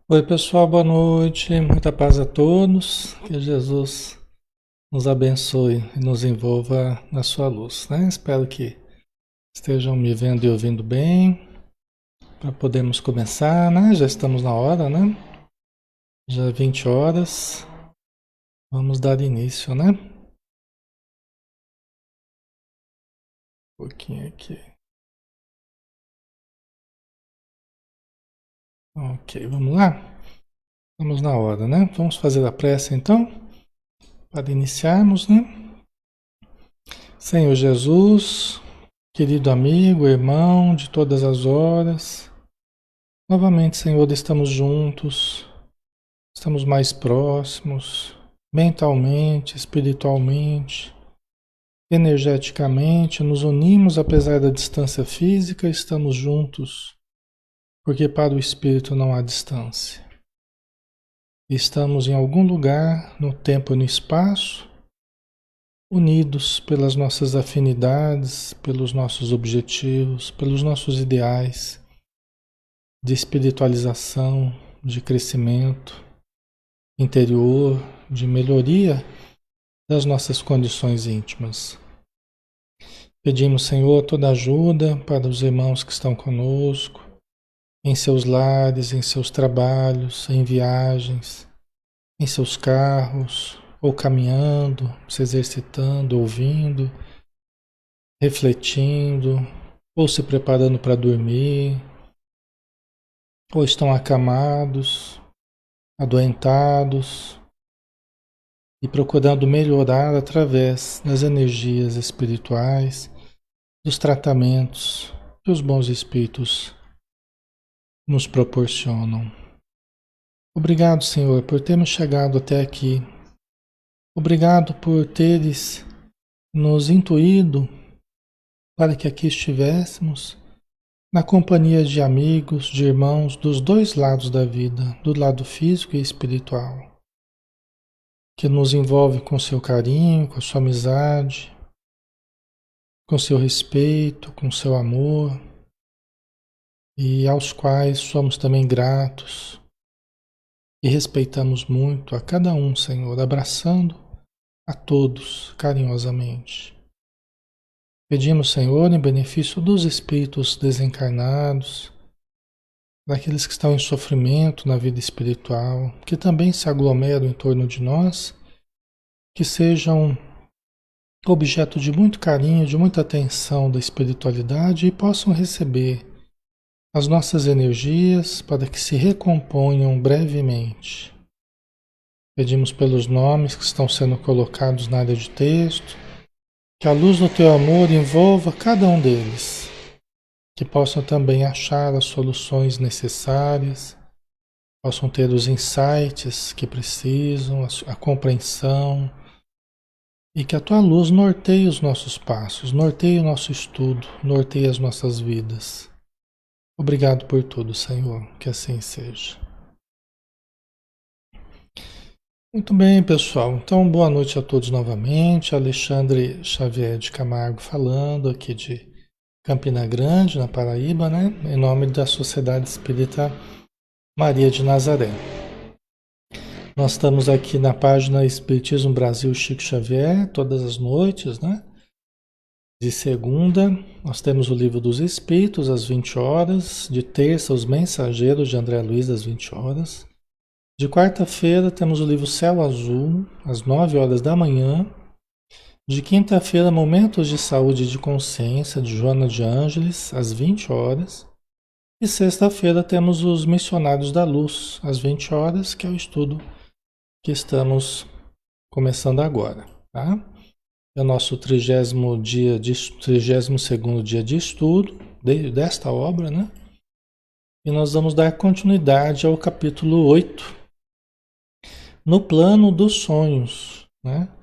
Oi, pessoal, boa noite. Muita paz a todos. Que Jesus nos abençoe e nos envolva na sua luz, né? Espero que estejam me vendo e ouvindo bem para podermos começar, né? Já estamos na hora, né? Já 20 horas. Vamos dar início, né? Um pouquinho aqui. Ok, vamos lá? Estamos na hora, né? Vamos fazer a prece então, para iniciarmos, né? Senhor Jesus, querido amigo, irmão de todas as horas. Novamente, Senhor, estamos juntos, estamos mais próximos, mentalmente, espiritualmente, energeticamente, nos unimos apesar da distância física, estamos juntos, porque para o espírito não há distância. Estamos em algum lugar, no tempo e no espaço, unidos pelas nossas afinidades, pelos nossos objetivos, pelos nossos ideais de espiritualização, de crescimento interior, de melhoria das nossas condições íntimas. Pedimos, Senhor, toda ajuda para os irmãos que estão conosco, em seus lares, em seus trabalhos, em viagens, em seus carros, ou caminhando, se exercitando, ouvindo, refletindo, ou se preparando para dormir, ou estão acamados, adoentados, e procurando melhorar através das energias espirituais, dos tratamentos que os bons espíritos nos proporcionam. Obrigado, Senhor, por termos chegado até aqui. Obrigado por teres nos intuído para que aqui estivéssemos na companhia de amigos, de irmãos dos dois lados da vida, do lado físico e espiritual, que nos envolve com seu carinho, com sua amizade, com seu respeito, com seu amor, e aos quais somos também gratos e respeitamos muito a cada um, Senhor, abraçando a todos carinhosamente. Pedimos, Senhor, em benefício dos espíritos desencarnados, daqueles que estão em sofrimento na vida espiritual, que também se aglomeram em torno de nós, que sejam objeto de muito carinho, de muita atenção da espiritualidade e possam receber as nossas energias para que se recomponham brevemente. Pedimos pelos nomes que estão sendo colocados na área de texto, que a luz do teu amor envolva cada um deles, que possam também achar as soluções necessárias, possam ter os insights que precisam, a compreensão, e que a tua luz norteie os nossos passos, norteie o nosso estudo, norteie as nossas vidas. Obrigado por tudo, Senhor, que assim seja. Muito bem, pessoal. Então, boa noite a todos novamente. Alexandre Xavier de Camargo falando aqui de Campina Grande, na Paraíba, né? Em nome da Sociedade Espírita Maria de Nazaré. Nós estamos aqui na página Espiritismo Brasil Chico Xavier, todas as noites, né? De segunda, nós temos o Livro dos Espíritos, às 20 horas. De terça, Os Mensageiros, de André Luiz, às 20 horas. De quarta-feira, temos o livro Céu Azul, às 9 horas da manhã. De quinta-feira, Momentos de Saúde e de Consciência, de Joana de Ângeles, às 20 horas. E sexta-feira, temos os Missionários da Luz, às 20 horas, que é o estudo que estamos começando agora, tá? É o nosso 32º dia de estudo desta obra, né? E nós vamos dar continuidade ao capítulo 8, no plano dos sonhos, né?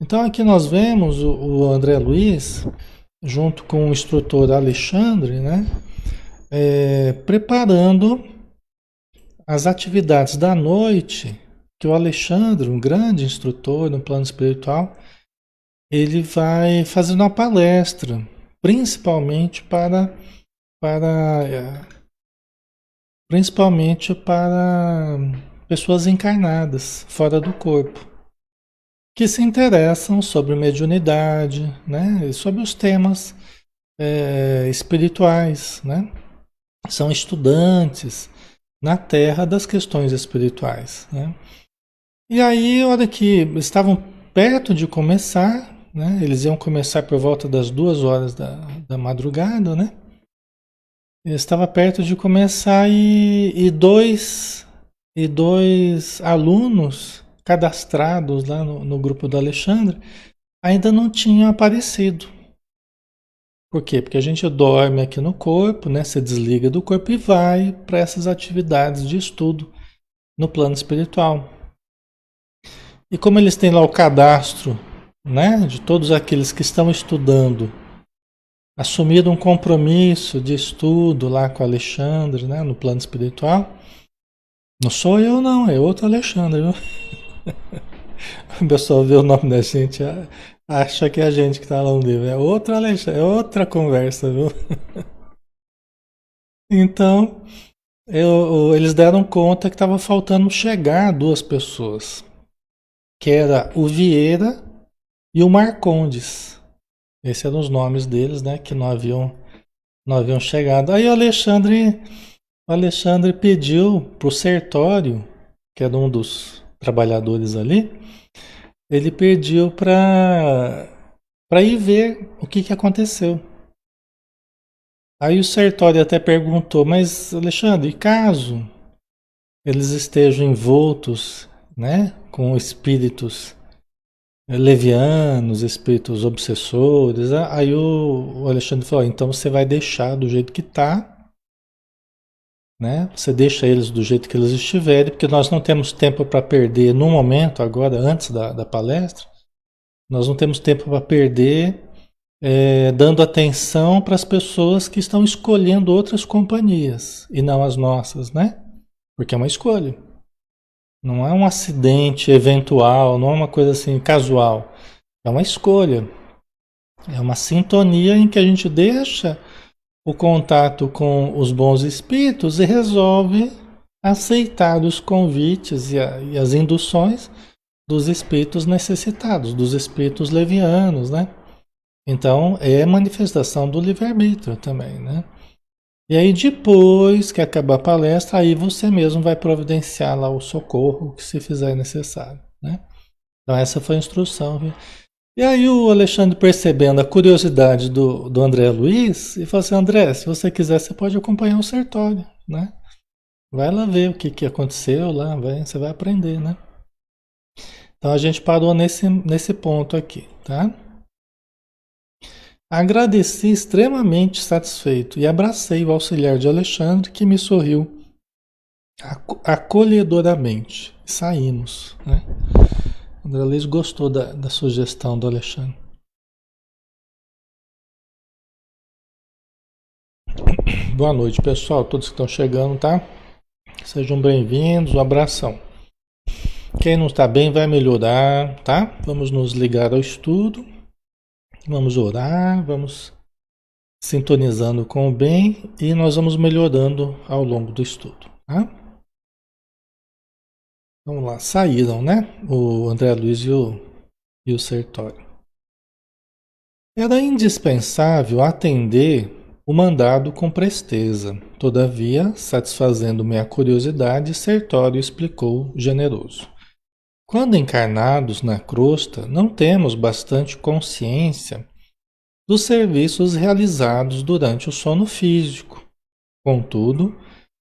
Então aqui nós vemos o André Luiz, junto com o instrutor Alexandre, né? Preparando as atividades da noite, que o Alexandre, um grande instrutor no plano espiritual, ele vai fazendo uma palestra, principalmente para principalmente para pessoas encarnadas, fora do corpo, que se interessam sobre mediunidade, né? E sobre os temas espirituais, né? São estudantes na Terra das questões espirituais, né? E aí, a hora que estavam perto de começar, né? Eles iam começar por volta das 2 horas da madrugada, né? Estava perto de começar e dois alunos cadastrados lá no grupo do Alexandre ainda não tinham aparecido. Por quê? Porque a gente dorme aqui no corpo, né? Se desliga do corpo e vai para essas atividades de estudo no plano espiritual. E como eles têm lá o cadastro, né, de todos aqueles que estão estudando, assumiram um compromisso de estudo lá com o Alexandre, né, no plano espiritual. Não sou eu não, é outro Alexandre, viu? O pessoal vê o nome da gente, acha que é a gente que está lá no livro. É outro Alexandre, é outra conversa, viu? Então, eles deram conta que estava faltando chegar 2 pessoas, que era o Vieira e o Marcondes. Esses eram os nomes deles, né? Que não haviam chegado. Aí o Alexandre pediu pro Sertório, que era um dos trabalhadores ali, ele pediu para ir ver o que aconteceu. Aí o Sertório até perguntou, mas Alexandre, e caso eles estejam envoltos, né, com espíritos levianos, espíritos obsessores, aí o Alexandre falou, então você vai deixar do jeito que está, né? Você deixa eles do jeito que eles estiverem, porque nós não temos tempo para perder no momento, agora, antes da palestra, nós não temos tempo para perder dando atenção para as pessoas que estão escolhendo outras companhias e não as nossas, né? Porque é uma escolha. Não é um acidente eventual, não é uma coisa assim casual. É uma escolha. É uma sintonia em que a gente deixa o contato com os bons espíritos e resolve aceitar os convites e as induções dos espíritos necessitados, dos espíritos levianos, né? Então, é manifestação do livre-arbítrio também, né? E aí, depois que acabar a palestra, aí você mesmo vai providenciar lá o socorro que se fizer necessário, né? Então, essa foi a instrução, viu? E aí o Alexandre, percebendo a curiosidade do André Luiz, e falou assim, André, se você quiser, você pode acompanhar o Sertório, né? Vai lá ver o que aconteceu lá, você vai aprender, né? Então a gente parou nesse ponto aqui, tá? Agradeci extremamente satisfeito e abracei o auxiliar de Alexandre, que me sorriu acolhedoramente. Saímos, né? André Luiz gostou da sugestão do Alexandre. Boa noite, pessoal, todos que estão chegando, tá? Sejam bem-vindos, um abração. Quem não está bem vai melhorar, tá? Vamos nos ligar ao estudo, vamos orar, vamos sintonizando com o bem e nós vamos melhorando ao longo do estudo, tá? Vamos lá, saíram, né? O André Luiz e o Sertório. Era indispensável atender o mandado com presteza. Todavia, satisfazendo minha curiosidade, Sertório explicou generoso. Quando encarnados na crosta, não temos bastante consciência dos serviços realizados durante o sono físico. Contudo,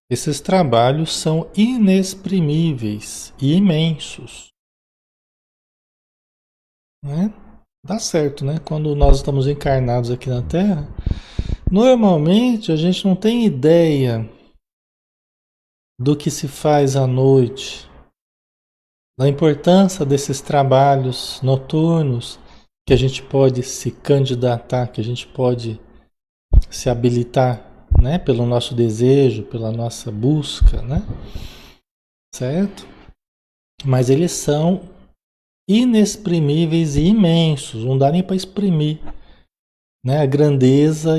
esses trabalhos são inexprimíveis e imensos, né? Dá certo, né? Quando nós estamos encarnados aqui na Terra, normalmente a gente não tem ideia do que se faz à noite, da importância desses trabalhos noturnos que a gente pode se candidatar, que a gente pode se habilitar, né? Pelo nosso desejo, pela nossa busca, né? Certo? Mas eles são inexprimíveis e imensos, não dá nem para exprimir, né? A grandeza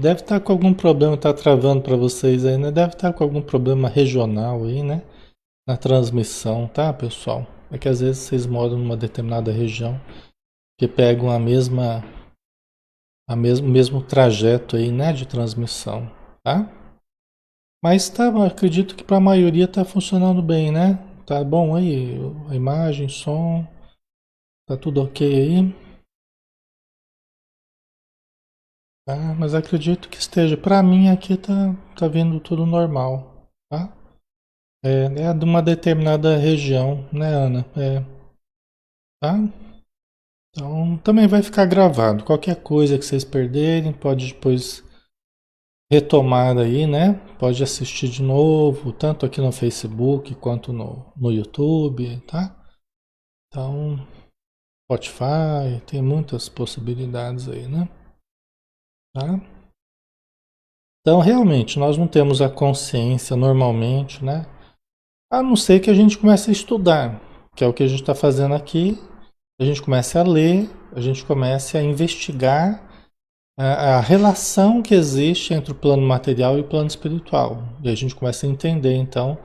Deve estar com algum problema, tá travando para vocês aí, né? Deve estar com algum problema regional aí, né? Na transmissão, tá, pessoal? É que às vezes vocês moram numa determinada região que pegam o mesmo trajeto aí, né, de transmissão, tá? Mas tá, eu acredito que para a maioria tá funcionando bem, né? Tá bom aí, a imagem, som, tá tudo ok aí, tá? Mas acredito que esteja. Para mim aqui tá vindo tudo normal, tá? É de uma determinada região, né, Ana? Tá? Então também vai ficar gravado. Qualquer coisa que vocês perderem, pode depois retomar aí, né? Pode assistir de novo, tanto aqui no Facebook quanto no YouTube, tá? Então, Spotify, tem muitas possibilidades aí, né? Tá? Então, realmente, nós não temos a consciência normalmente, né? A não ser que a gente comece a estudar, que é o que a gente está fazendo aqui. A gente comece a ler, a gente comece a investigar a relação que existe entre o plano material e o plano espiritual. E a gente começa a entender, então,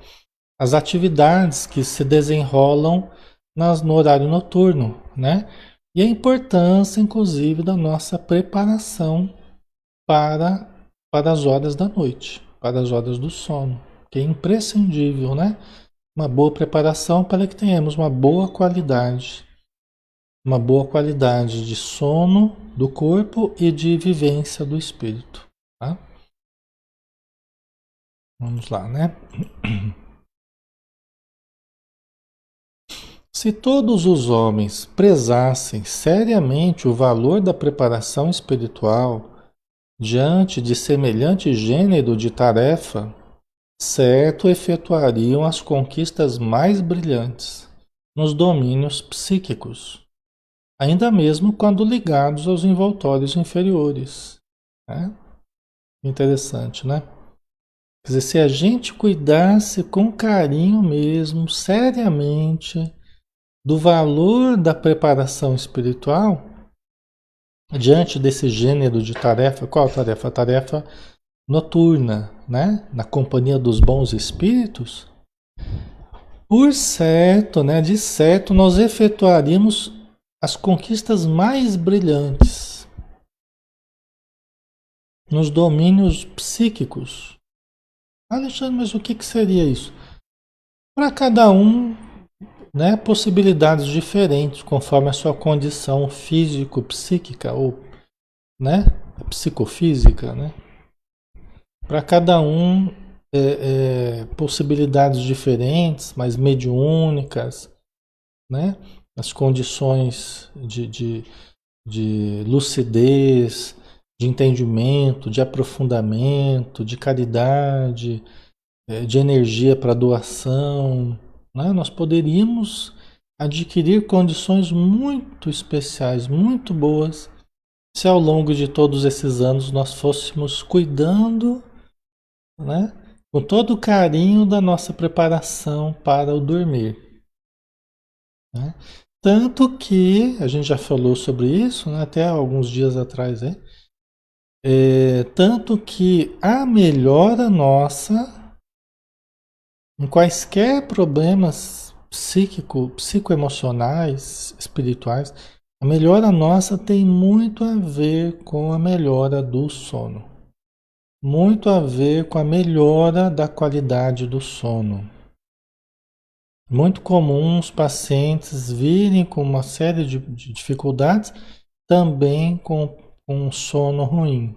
as atividades que se desenrolam no horário noturno, né? E a importância, inclusive, da nossa preparação para, para as horas da noite, para as horas do sono, que é imprescindível, né? Uma boa preparação para que tenhamos uma boa qualidade de sono do corpo e de vivência do espírito, tá? Vamos lá, né? Se todos os homens prezassem seriamente o valor da preparação espiritual diante de semelhante gênero de tarefa, certo efetuariam as conquistas mais brilhantes nos domínios psíquicos, ainda mesmo quando ligados aos envoltórios inferiores. Né? Interessante, né? Quer dizer, se a gente cuidasse com carinho mesmo, seriamente, do valor da preparação espiritual, diante desse gênero de tarefa, qual tarefa? A tarefa noturna, né? Na companhia dos bons espíritos, por certo, né? De certo, nós efetuaríamos as conquistas mais brilhantes nos domínios psíquicos. Alexandre, mas o que seria isso? Para cada um, né, possibilidades diferentes conforme a sua condição físico-psíquica ou, né, psicofísica, né? Para cada um, possibilidades diferentes, mas mediúnicas, né? As condições de lucidez, de entendimento, de aprofundamento, de caridade, de energia para doação, né? Nós poderíamos adquirir condições muito especiais, muito boas, se ao longo de todos esses anos nós fôssemos cuidando, né, com todo o carinho da nossa preparação para o dormir. Né? Tanto que, a gente já falou sobre isso, né, até alguns dias atrás, tanto que a melhora nossa em quaisquer problemas psicoemocionais, espirituais, a melhora nossa tem muito a ver com a melhora do sono. Muito a ver com a melhora da qualidade do sono. Muito comum os pacientes virem com uma série de dificuldades, também com um sono ruim.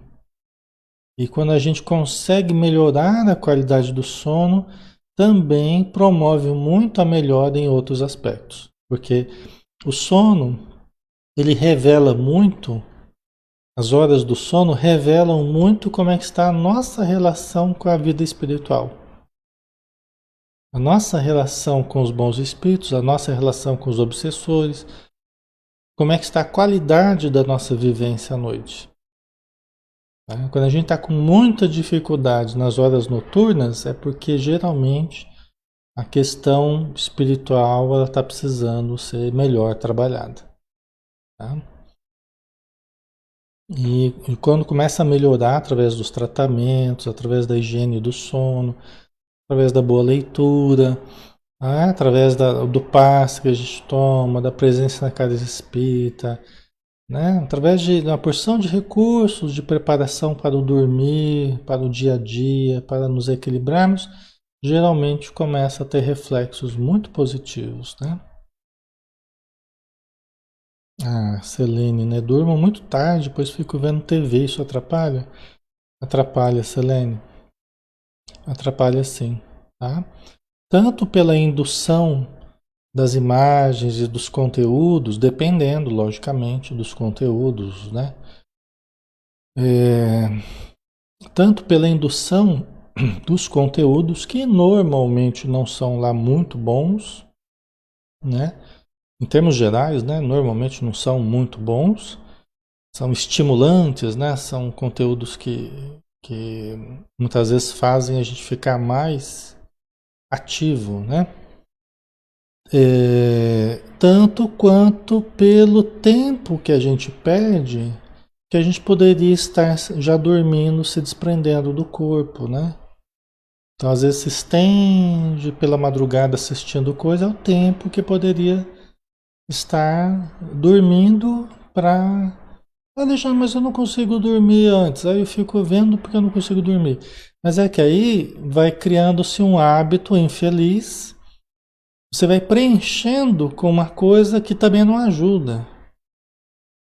E quando a gente consegue melhorar a qualidade do sono, também promove muito a melhora em outros aspectos. Porque o sono, ele revela muito, as horas do sono revelam muito como é que está a nossa relação com a vida espiritual. A nossa relação com os bons espíritos, a nossa relação com os obsessores, como é que está a qualidade da nossa vivência à noite. Tá? Quando a gente está com muita dificuldade nas horas noturnas, é porque geralmente a questão espiritual está precisando ser melhor trabalhada. Tá? E quando começa a melhorar através dos tratamentos, através da higiene do sono, através da boa leitura, através do passe que a gente toma, da presença na casa espírita, né? Através de uma porção de recursos de preparação para o dormir, para o dia a dia, para nos equilibrarmos, geralmente começa a ter reflexos muito positivos, né? Ah, Selene, né? Durmo muito tarde, depois fico vendo TV, isso atrapalha? Atrapalha, Selene. Atrapalha sim, tá? Tanto pela indução das imagens e dos conteúdos, dependendo, logicamente, dos conteúdos, né? É, tanto pela indução dos conteúdos que normalmente não são lá muito bons, né? Em termos gerais, né? Normalmente não são muito bons, são estimulantes, né? São conteúdos que muitas vezes fazem a gente ficar mais ativo, né? Tanto quanto pelo tempo que a gente perde, que a gente poderia estar já dormindo, se desprendendo do corpo, né? Então, às vezes se estende pela madrugada assistindo coisa, é o tempo que poderia estar dormindo para. Alexandre, mas eu não consigo dormir antes. Aí eu fico vendo porque eu não consigo dormir. Mas é que aí vai criando-se um hábito infeliz. Você vai preenchendo com uma coisa que também não ajuda.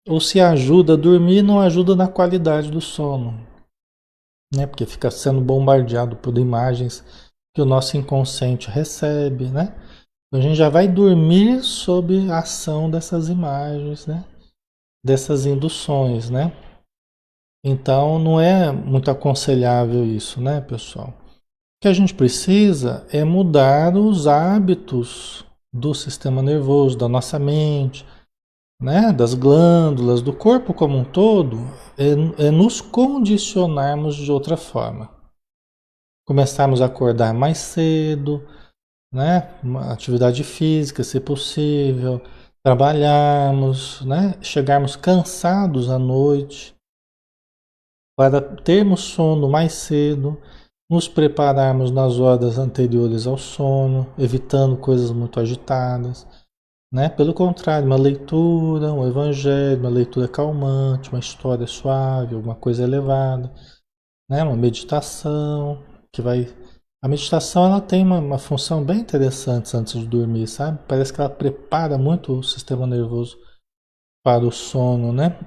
Ou se ajuda a dormir, não ajuda na qualidade do sono, né? Porque fica sendo bombardeado por imagens que o nosso inconsciente recebe, né? Então a gente já vai dormir sob a ação dessas imagens, né? Dessas induções, né? Então não é muito aconselhável isso, né, pessoal? O que a gente precisa é mudar os hábitos do sistema nervoso, da nossa mente, né, das glândulas, do corpo como um todo, é nos condicionarmos de outra forma. Começarmos a acordar mais cedo, né, uma atividade física, se possível, trabalharmos, né, chegarmos cansados à noite, para termos sono mais cedo, nos prepararmos nas horas anteriores ao sono, evitando coisas muito agitadas, né? Pelo contrário, uma leitura, um evangelho, uma leitura calmante, uma história suave, alguma coisa elevada, né? Uma meditação que vai. A meditação ela tem uma função bem interessante antes de dormir, sabe? Parece que ela prepara muito o sistema nervoso para o sono, né?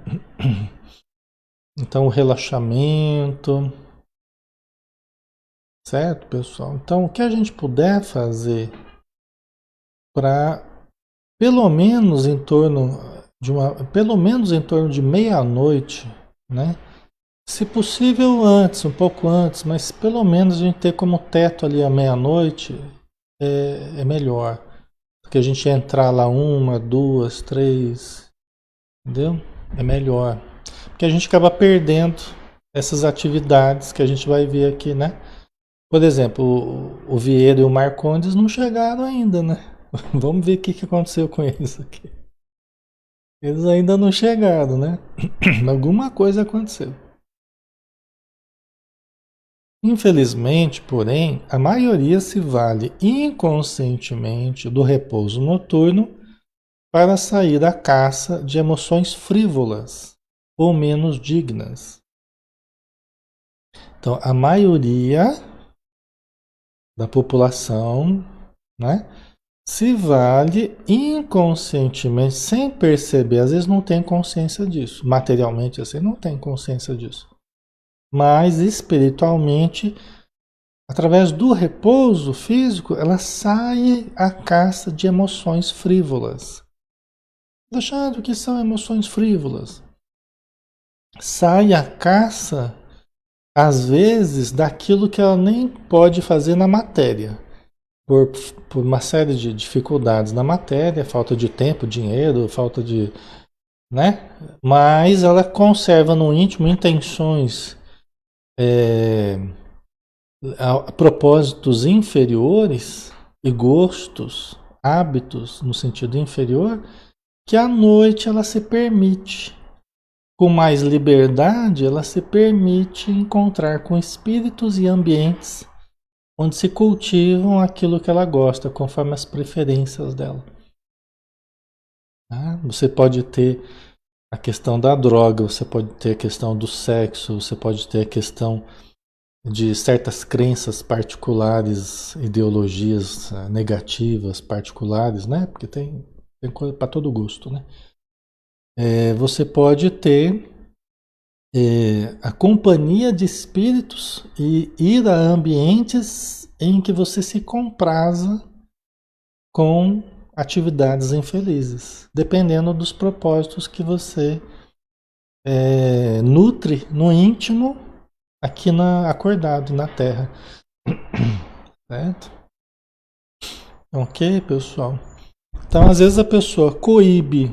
Então, o relaxamento, certo, pessoal? Então, o que a gente puder fazer para pelo menos em torno pelo menos em torno de meia-noite, né? Se possível antes, um pouco antes, mas pelo menos a gente ter como teto ali a meia-noite é melhor. Porque a gente entrar lá uma, duas, três, entendeu? É melhor. Porque a gente acaba perdendo essas atividades que a gente vai ver aqui, né? Por exemplo, o Vieira e o Marcondes não chegaram ainda, né? Vamos ver o que aconteceu com eles aqui. Eles ainda não chegaram, né? Alguma coisa aconteceu. Infelizmente, porém, a maioria se vale inconscientemente do repouso noturno para sair à caça de emoções frívolas ou menos dignas. Então, a maioria da população, né, se vale inconscientemente, sem perceber, às vezes não tem consciência disso, materialmente assim, não tem consciência disso. Mas espiritualmente, através do repouso físico, ela sai à caça de emoções frívolas. Alexandre, o que são emoções frívolas? Sai à caça, às vezes, daquilo que ela nem pode fazer na matéria. Por, por uma série de dificuldades na matéria, falta de tempo, dinheiro, falta de, né? Mas ela conserva no íntimo intenções, é, a propósitos inferiores e gostos, hábitos no sentido inferior, que à noite ela se permite. com mais liberdade, ela se permite encontrar com espíritos e ambientes onde se cultivam aquilo que ela gosta, conforme as preferências dela. Tá? Você pode ter a questão da droga, você pode ter a questão do sexo, você pode ter a questão de certas crenças particulares, ideologias negativas particulares, né? Porque tem coisa para todo gosto, né? Você pode ter a companhia de espíritos e ir a ambientes em que você se compraza com atividades infelizes, dependendo dos propósitos que você nutre no íntimo, aqui acordado na Terra. Certo? Ok, pessoal? Então, às vezes a pessoa coíbe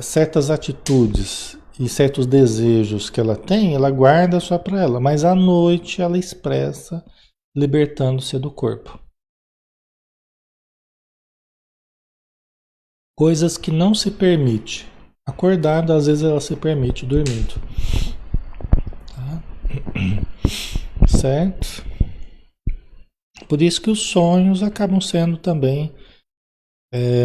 certas atitudes e certos desejos que ela tem, ela guarda só para ela, mas à noite ela expressa, libertando-se do corpo. Coisas que não se permite. Acordado, às vezes ela se permite dormindo. Tá? Certo? Por isso que os sonhos acabam sendo também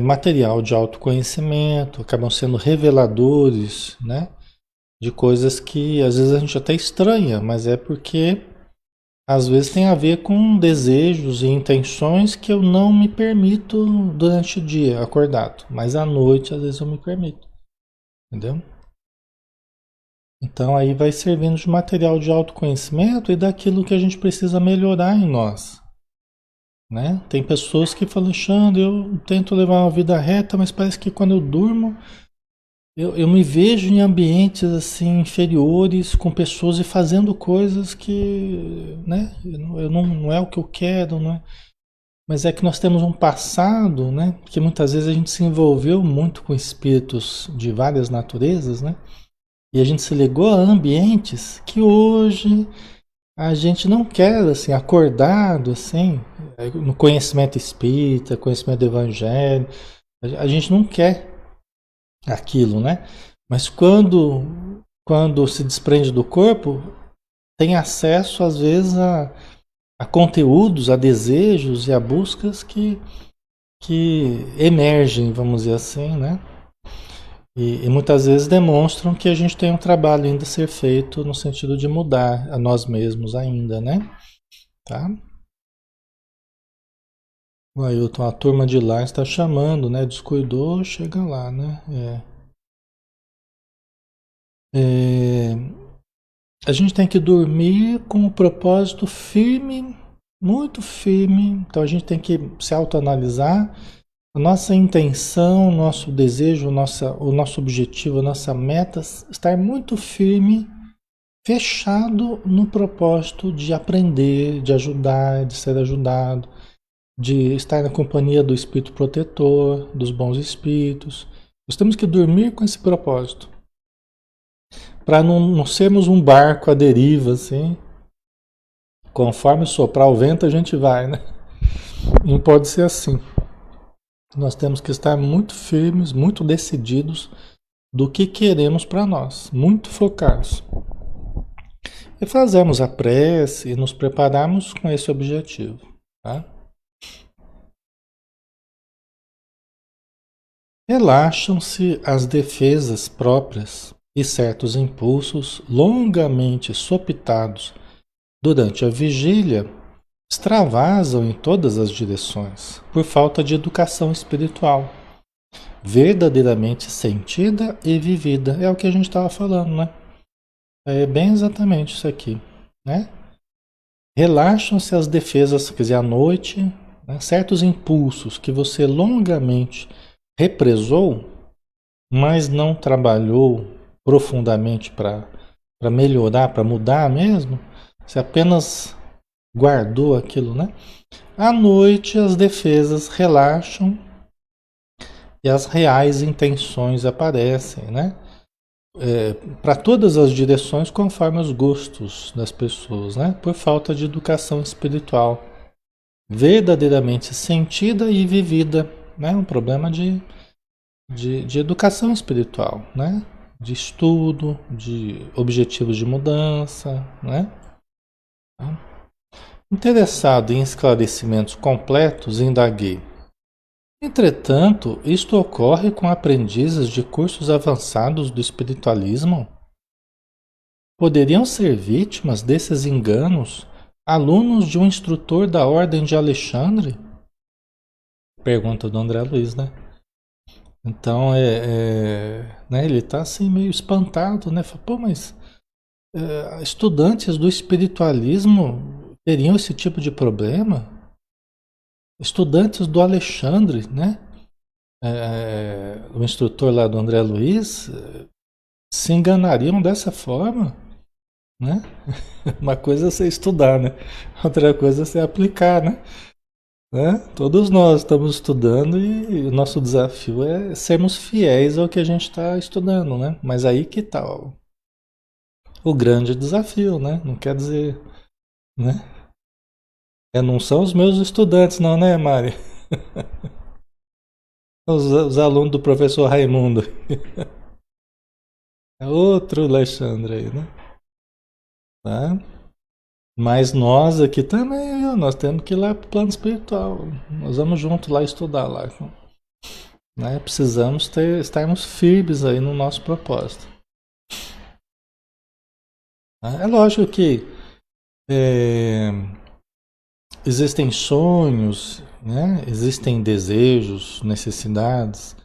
material de autoconhecimento, acabam sendo reveladores, né? De coisas que às vezes a gente até estranha, mas é porque às vezes tem a ver com desejos e intenções que eu não me permito durante o dia acordado, mas à noite às vezes eu me permito, entendeu? Então aí vai servindo de material de autoconhecimento e daquilo que a gente precisa melhorar em nós, né? Tem pessoas que falam, Alexandre, eu tento levar uma vida reta, mas parece que quando eu durmo eu me vejo em ambientes assim inferiores, com pessoas e fazendo coisas que, né, não é o que eu quero, né? Mas é que nós temos um passado, né? Que muitas vezes a gente se envolveu muito com espíritos de várias naturezas, né? E a gente se ligou a ambientes que hoje a gente não quer, assim, acordado, assim, no conhecimento espírita, conhecimento do evangelho, a gente não quer aquilo, né? Mas quando se desprende do corpo, tem acesso às vezes a conteúdos, a desejos e a buscas que emergem, vamos dizer assim, né? E muitas vezes demonstram que a gente tem um trabalho ainda a ser feito no sentido de mudar a nós mesmos ainda, né? Tá? O Ailton, a turma de lá está chamando, né? Descuidou, chega lá, né? É, a gente tem que dormir com o propósito firme, muito firme. Então a gente tem que se autoanalisar. A nossa intenção, o nosso desejo, o nosso objetivo, a nossa meta, estar muito firme, fechado no propósito de aprender, de ajudar, de ser ajudado, de estar na companhia do espírito protetor, dos bons espíritos. Nós temos que dormir com esse propósito, para não sermos um barco à deriva, assim. Conforme soprar o vento, a gente vai, né? Não pode ser assim. Nós temos que estar muito firmes, muito decididos do que queremos para nós, muito focados. E fazemos a prece e nos prepararmos com esse objetivo. Tá? Relaxam-se as defesas próprias e certos impulsos longamente sopitados durante a vigília extravasam em todas as direções por falta de educação espiritual verdadeiramente sentida e vivida. É o que a gente estava falando, né? É bem exatamente isso aqui, né? Relaxam-se as defesas, quer dizer, à noite, né? Certos impulsos que você longamente represou, mas não trabalhou profundamente para melhorar, para mudar mesmo, você apenas guardou aquilo, né? À noite as defesas relaxam e as reais intenções aparecem, né? Para todas as direções conforme os gostos das pessoas, né? Por falta de educação espiritual verdadeiramente sentida e vivida, né? Um problema de educação espiritual, né? de estudo, de objetivos de mudança, né? Interessado em esclarecimentos completos, indaguei. Entretanto, isto ocorre com aprendizes de cursos avançados do espiritualismo? Poderiam ser vítimas desses enganos alunos de um instrutor da Ordem de Alexandre? Pergunta do André Luiz, né? Então, né, ele está assim meio espantado, né? Fala, pô, mas estudantes do espiritualismo teriam esse tipo de problema? Estudantes do Alexandre, né? O instrutor lá do André Luiz se enganariam dessa forma, né? Uma coisa é você estudar, né? Outra coisa é você aplicar, né? Todos nós estamos estudando e o nosso desafio é sermos fiéis ao que a gente está estudando, né? Mas aí que tá o grande desafio, né? Não quer dizer, né? Não são os meus estudantes, não, né, Mari? Os alunos do professor Raimundo. É outro Alexandre aí, né? Tá? Mas nós aqui também, viu? Nós temos que ir lá pro plano espiritual. Nós vamos junto lá estudar lá, né? Precisamos estarmos firmes aí no nosso propósito. É lógico que é, existem sonhos, né? Existem desejos, necessidades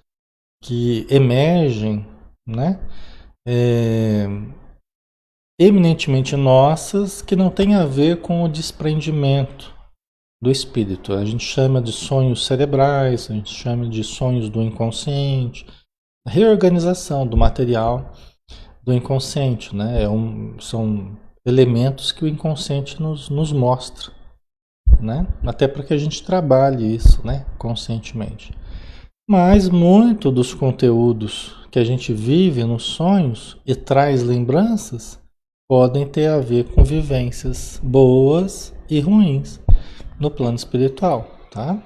que emergem, né? É, eminentemente nossas que não tem a ver com o desprendimento do espírito. A gente chama de sonhos cerebrais, a gente chama de sonhos do inconsciente, reorganização do material do inconsciente, né? São elementos que o inconsciente nos mostra, né? Até para que a gente trabalhe isso, né? Conscientemente. Mas muito dos conteúdos que a gente vive nos sonhos e traz lembranças podem ter a ver com vivências boas e ruins no plano espiritual, tá?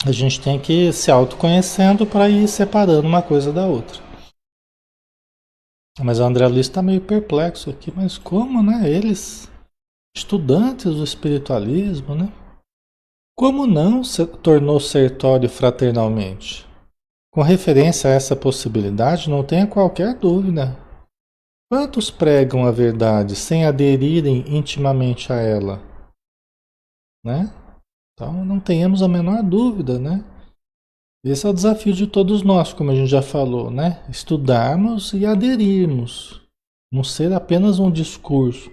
A gente tem que ir se autoconhecendo para ir separando uma coisa da outra. Mas o André Luiz está meio perplexo aqui, mas como, né? Eles, estudantes do espiritualismo, né? Como não se tornou sertório fraternalmente? Com referência a essa possibilidade, não tenha qualquer dúvida. Quantos pregam a verdade sem aderirem intimamente a ela, né? Então não tenhamos a menor dúvida, né? Esse é o desafio de todos nós, como a gente já falou, né? Estudarmos e aderirmos. Não ser apenas um discurso,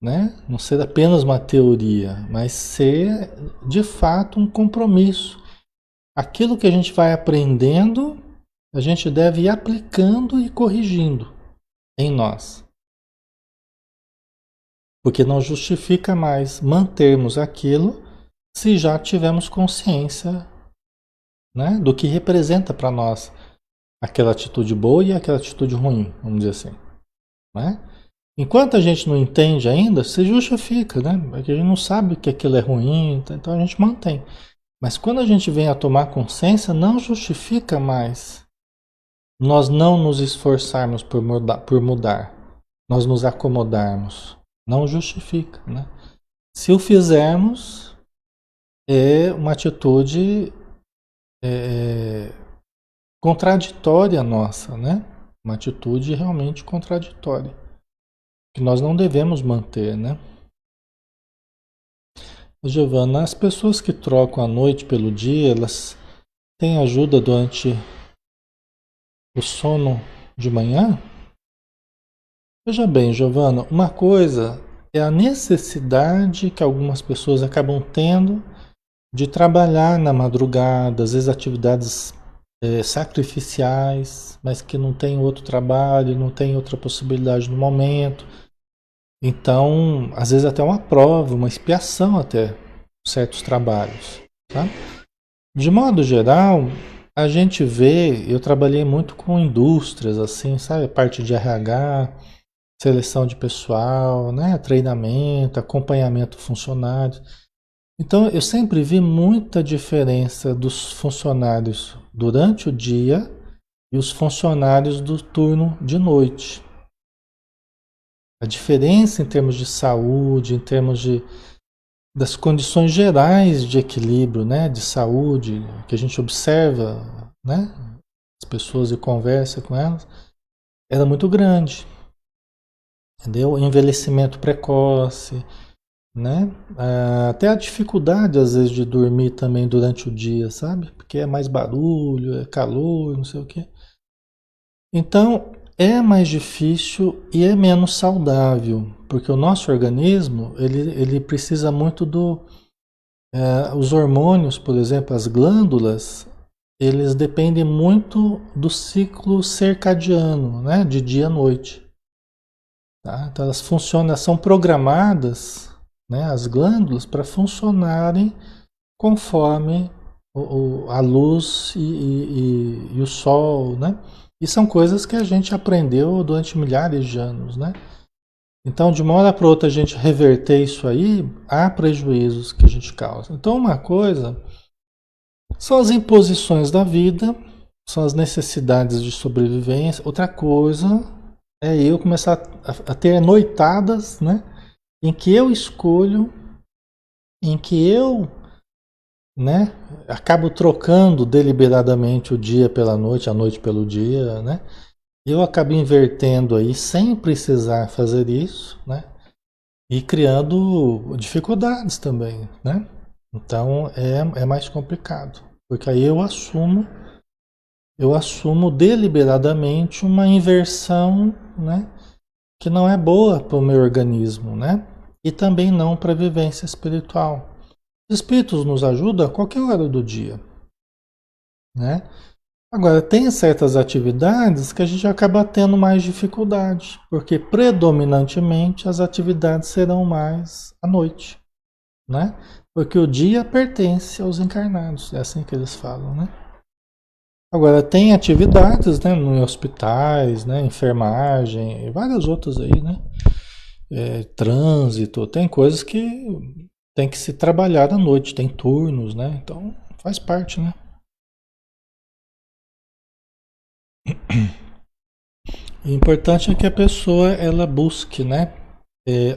né? Não ser apenas uma teoria, mas ser de fato um compromisso. Aquilo que a gente vai aprendendo, a gente deve ir aplicando e corrigindo em nós. Porque não justifica mais mantermos aquilo se já tivermos consciência, né, do que representa para nós aquela atitude boa e aquela atitude ruim, vamos dizer assim, né? Enquanto a gente não entende ainda, se justifica, né? Porque a gente não sabe que aquilo é ruim, então a gente mantém. Mas quando a gente vem a tomar consciência, não justifica mais nós não nos esforçarmos por mudar, nós nos acomodarmos. Não justifica, né? Se o fizermos, é uma atitude é, contraditória nossa, né? Uma atitude realmente contraditória, que nós não devemos manter, né? Giovana, as pessoas que trocam a noite pelo dia, elas têm ajuda durante o sono de manhã? Veja bem, Giovana, uma coisa é a necessidade que algumas pessoas acabam tendo de trabalhar na madrugada, às vezes atividades sacrificiais, mas que não tem outro trabalho, não tem outra possibilidade no momento. Então, às vezes até uma prova, uma expiação até certos trabalhos, tá? De modo geral, a gente vê, eu trabalhei muito com indústrias, assim, sabe? A parte de RH, seleção de pessoal, né? Treinamento, acompanhamento funcionários. Então, eu sempre vi muita diferença dos funcionários durante o dia e os funcionários do turno de noite. A diferença em termos de saúde, em termos das condições gerais de equilíbrio, né, de saúde, que a gente observa, né, as pessoas e conversa com elas, era muito grande, entendeu? Envelhecimento precoce, né? Até a dificuldade, às vezes, de dormir também durante o dia, sabe? Porque é mais barulho, é calor, não sei o quê. Então, é mais difícil e é menos saudável, porque o nosso organismo, ele precisa muito os hormônios, por exemplo, as glândulas, eles dependem muito do ciclo circadiano, né? De dia e noite. Tá? Então, elas funcionam, elas são programadas, né? As glândulas, para funcionarem conforme a luz e o sol, né? E são coisas que a gente aprendeu durante milhares de anos, né? Então, de uma hora para outra, a gente reverter isso aí, há prejuízos que a gente causa. Então, uma coisa são as imposições da vida, são as necessidades de sobrevivência. Outra coisa é eu começar a ter noitadas, né? Em que eu escolho, em que eu, né, acabo trocando deliberadamente o dia pela noite, a noite pelo dia, né? Eu acabo invertendo aí sem precisar fazer isso, né? E criando dificuldades também, né? Então é mais complicado, porque aí eu assumo deliberadamente uma inversão, né? Que não é boa para o meu organismo, né? E também não para a vivência espiritual. Os espíritos nos ajudam a qualquer hora do dia, né? Agora, tem certas atividades que a gente acaba tendo mais dificuldade, porque predominantemente as atividades serão mais à noite, né? Porque o dia pertence aos encarnados, é assim que eles falam, né? Agora, tem atividades, né, em hospitais, né, enfermagem e várias outras aí, né? Trânsito, tem coisas que tem que se trabalhar à noite, tem turnos, né? Então, faz parte, né? O importante é que a pessoa ela busque, né,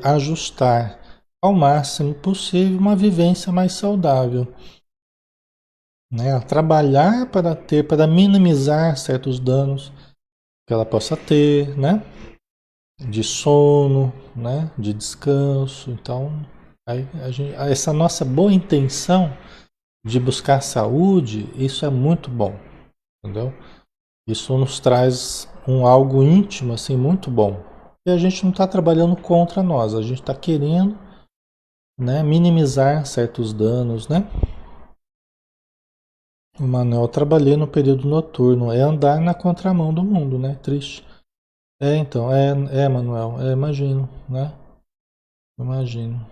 ajustar ao máximo possível uma vivência mais saudável, né? Trabalhar para ter, para minimizar certos danos que ela possa ter, né? De sono, né? De descanso. Então, aí essa nossa boa intenção de buscar saúde, isso é muito bom, entendeu? Isso nos traz um algo íntimo assim muito bom. E a gente não está trabalhando contra nós, a gente está querendo, né, minimizar certos danos, né? O Manuel, trabalhei no período noturno, é andar na contramão do mundo, né? Triste. Então, Manuel, imagino, né? Imagino.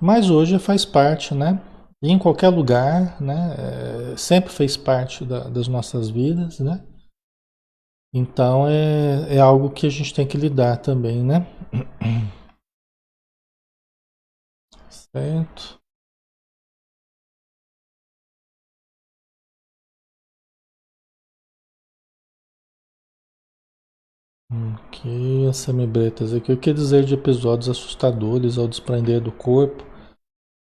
Mas hoje faz parte, né? E em qualquer lugar, né? Sempre fez parte das nossas vidas, né? Então é algo que a gente tem que lidar também, né? Certo. Ok, a semibretas aqui. O que dizer de episódios assustadores ao desprender do corpo,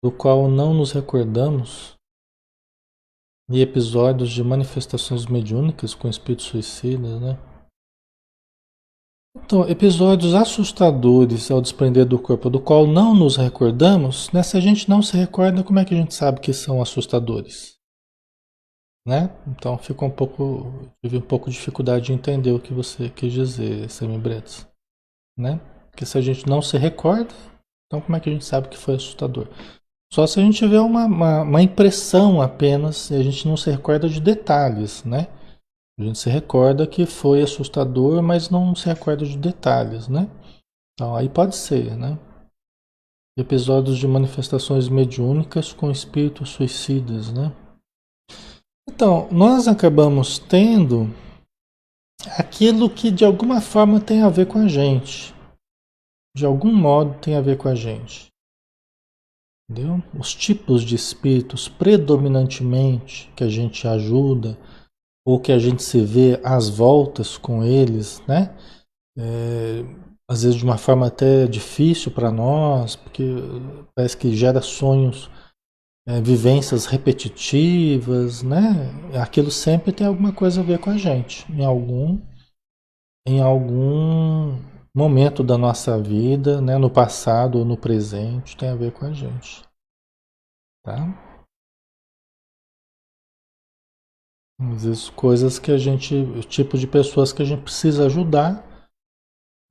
do qual não nos recordamos, e episódios de manifestações mediúnicas com espíritos suicidas, né? Então, episódios assustadores ao desprender do corpo, do qual não nos recordamos, né? Se a gente não se recorda, como é que a gente sabe que são assustadores, né? Então fica tive um pouco de dificuldade de entender o que você quis dizer, Semibretas, né? Porque se a gente não se recorda, então como é que a gente sabe que foi assustador? Só se a gente tiver uma impressão apenas e a gente não se recorda de detalhes, né? A gente se recorda que foi assustador, mas não se recorda de detalhes, né? Então aí pode ser, né? Episódios de manifestações mediúnicas com espíritos suicidas, né? Então, nós acabamos tendo aquilo que de alguma forma tem a ver com a gente. De algum modo tem a ver com a gente. Entendeu? Os tipos de espíritos predominantemente que a gente ajuda, ou que a gente se vê às voltas com eles, né? É, às vezes de uma forma até difícil para nós, porque parece que gera sonhos, vivências repetitivas, né? Aquilo sempre tem alguma coisa a ver com a gente, em algum momento da nossa vida, né? No passado ou no presente, tem a ver com a gente, tá? Às vezes coisas que a gente, o tipo de pessoas que a gente precisa ajudar,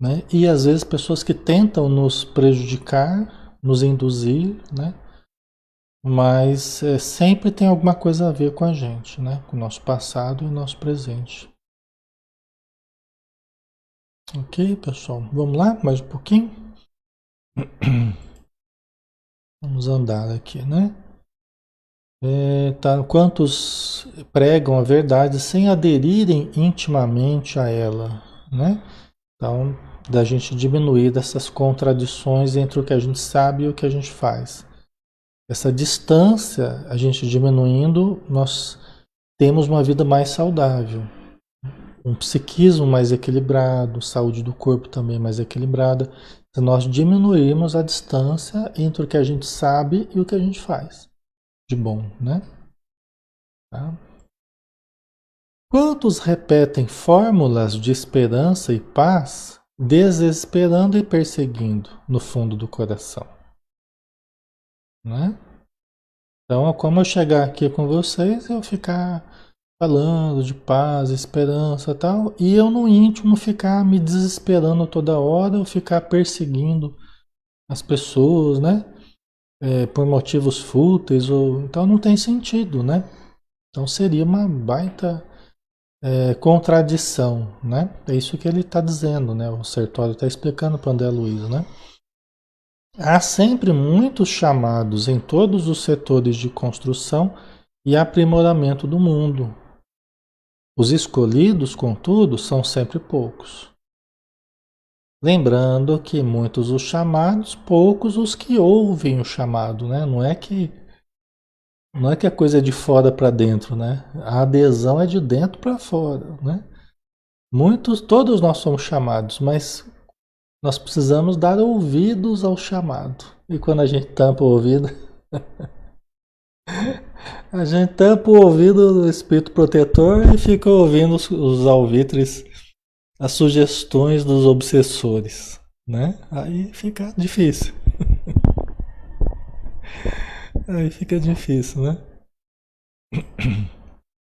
né? E às vezes pessoas que tentam nos prejudicar, nos induzir, né? Mas sempre tem alguma coisa a ver com a gente, né? Com o nosso passado e o nosso presente. Ok, pessoal? Vamos lá? Mais um pouquinho? Vamos andar aqui, né? Tá, quantos pregam a verdade sem aderirem intimamente a ela, né? Então, da gente diminuir dessas contradições entre o que a gente sabe e o que a gente faz. Essa distância, a gente diminuindo, nós temos uma vida mais saudável, um psiquismo mais equilibrado, saúde do corpo também mais equilibrada, se nós diminuirmos a distância entre o que a gente sabe e o que a gente faz de bom, né? Tá? Quantos repetem fórmulas de esperança e paz, desesperando e perseguindo no fundo do coração, né? Então, é como eu chegar aqui com vocês, eu ficar falando de paz, esperança e tal, e eu no íntimo ficar me desesperando toda hora, eu ficar perseguindo as pessoas, né? Por motivos fúteis, então não tem sentido, né? Então seria uma baita contradição, né? É isso que ele está dizendo, né? O Sertório está explicando para o André Luiz, né? Há sempre muitos chamados em todos os setores de construção e aprimoramento do mundo. Os escolhidos, contudo, são sempre poucos. Lembrando que muitos os chamados, poucos os que ouvem o chamado, né? Não é que a coisa é de fora para dentro, né? A adesão é de dentro para fora, né? Muitos, todos nós somos chamados, mas nós precisamos dar ouvidos ao chamado. E quando a gente tampa o ouvido, a gente tampa o ouvido do espírito protetor e fica ouvindo os alvitres, as sugestões dos obsessores, né? Aí fica difícil. Aí fica difícil, né?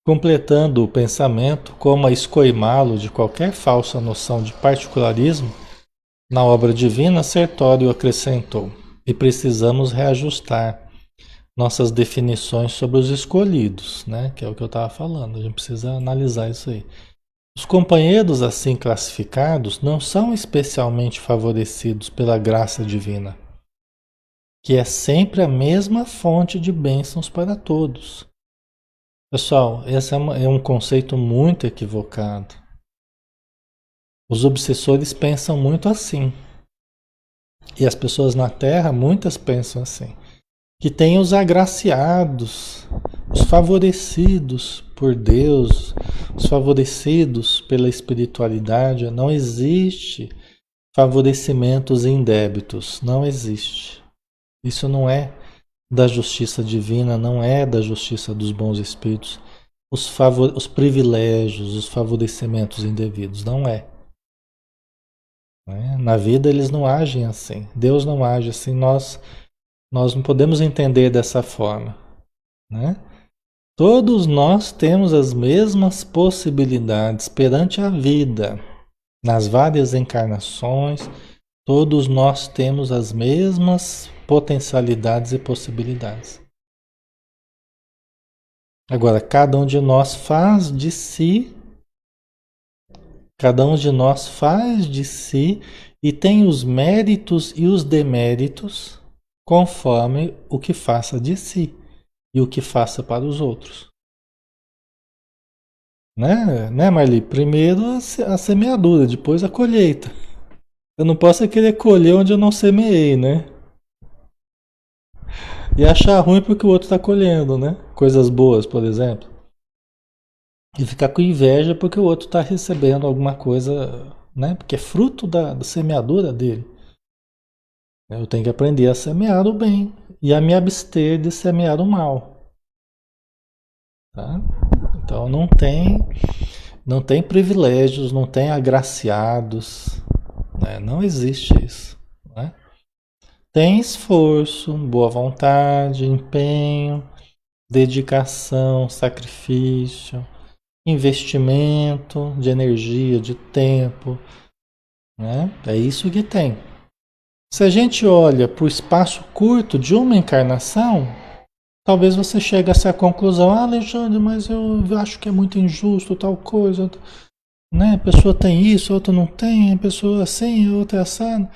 Completando o pensamento, como a escoimá-lo de qualquer falsa noção de particularismo, na obra divina, Sertório acrescentou: e precisamos reajustar nossas definições sobre os escolhidos, né? Que é o que eu estava falando, a gente precisa analisar isso aí. Os companheiros assim classificados não são especialmente favorecidos pela graça divina, que é sempre a mesma fonte de bênçãos para todos. Pessoal, esse é um conceito muito equivocado. Os obsessores pensam muito assim. E as pessoas na Terra, muitas pensam assim. Que tem os agraciados, os favorecidos por Deus, os favorecidos pela espiritualidade. Não existe favorecimentos indébitos, não existe. Isso não é da justiça divina, não é da justiça dos bons espíritos. Os privilégios, os favorecimentos indevidos, não é. Né? Na vida eles não agem assim. Deus não age assim. Nós não podemos entender dessa forma. Né? Todos nós temos as mesmas possibilidades perante a vida. Nas várias encarnações, todos nós temos as mesmas potencialidades e possibilidades. Agora, cada um de nós faz de si e tem os méritos e os deméritos conforme o que faça de si e o que faça para os outros. Né, Marli? Primeiro a semeadura, depois a colheita. Eu não posso querer colher onde eu não semeei, né? E achar ruim porque o outro está colhendo, né? Coisas boas, por exemplo. E ficar com inveja porque o outro está recebendo alguma coisa, né? Porque é fruto da semeadura dele. Eu tenho que aprender a semear o bem e a me abster de semear o mal, tá? Então não tem privilégios, não tem agraciados, né? Não existe isso, né? Tem esforço, boa vontade, empenho, dedicação, sacrifício, investimento de energia, de tempo, né? É isso que tem. Se a gente olha para o espaço curto de uma encarnação, talvez você chegue a essa conclusão: ah, Alexandre, mas eu acho que é muito injusto tal coisa, né? A pessoa tem isso, outra não tem, a pessoa assim, outra é assado,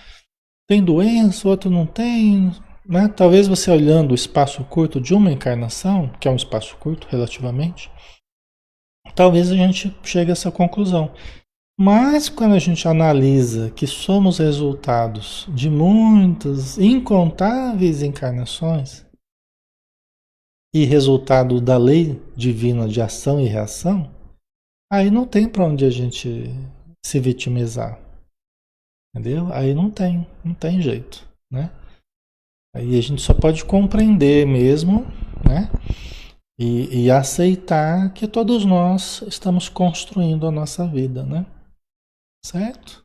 tem doença, outra não tem, né? Talvez você olhando o espaço curto de uma encarnação, que é um espaço curto relativamente, talvez a gente chegue a essa conclusão. Mas quando a gente analisa que somos resultados de muitas, incontáveis encarnações e resultado da lei divina de ação e reação, aí não tem para onde a gente se vitimizar, entendeu? Aí não tem jeito, né? Aí a gente só pode compreender mesmo, né? E aceitar que todos nós estamos construindo a nossa vida, né? Certo?